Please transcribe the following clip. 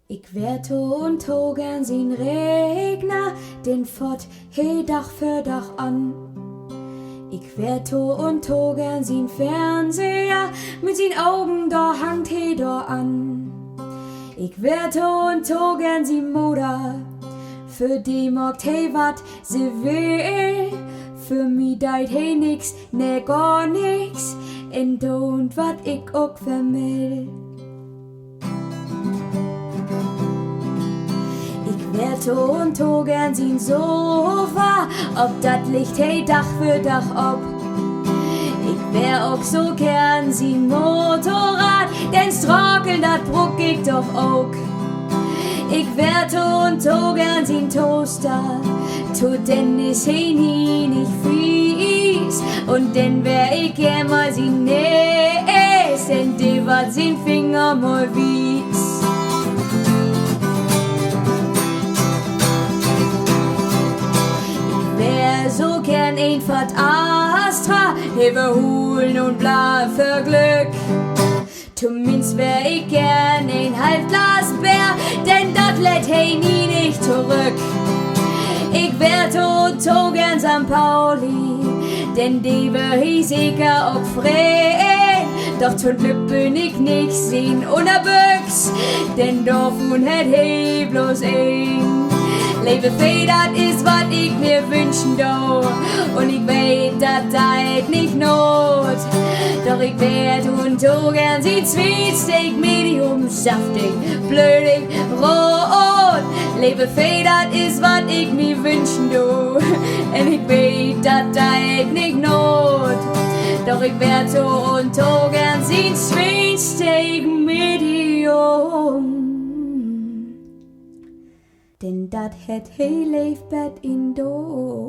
Ich werd und togen sin Regner, den fort he Dach für Dach an. Ich werd und togen sin Fernseher, mit sin Augen da hangt he da an. Ich werd und togen sin Mutter, für die mogt he wat se will. Für mi deit he nix, ne gar nix, en don't wat ich ook vermill. Ich werd und togen sin Sofa, ob dat Licht he Dach für Dach ob. Ich wär auch so gern sin Motorrad, denn Strokeln dat bruck ich doch ook. Ich werd und togen sin Toaster, to denn is he nie nicht fies. Und denn wär ich gern mal sin Näs, denn de wat sin Finger mal wies. Ich wär so gern ein Fahrt Astra, hebe holen und bla für Glück. Zumindest wär ich gern ein Halbglas Bär, denn dat lädt hey nie nicht zurück. Ich wär tot gern St. Pauli, denn die wär ich sicher auch frei. Doch zum Glück bin ich nicht sehen ohne Büchs, denn davon hätt hey bloß ein. Lebe fei, dat is wat ich mir wünschen do, und ich weet, dat deit nicht not. Doch ich werd und so gern sie Swiensteak, medium, saftig, blödig, rot. Lebe fei, dat is wat ich mir wünschen do, und ich weet, dat deit nicht not. Doch ich werd so und so gern sie Swiensteak, medium. Denn dat het he leefbed in do.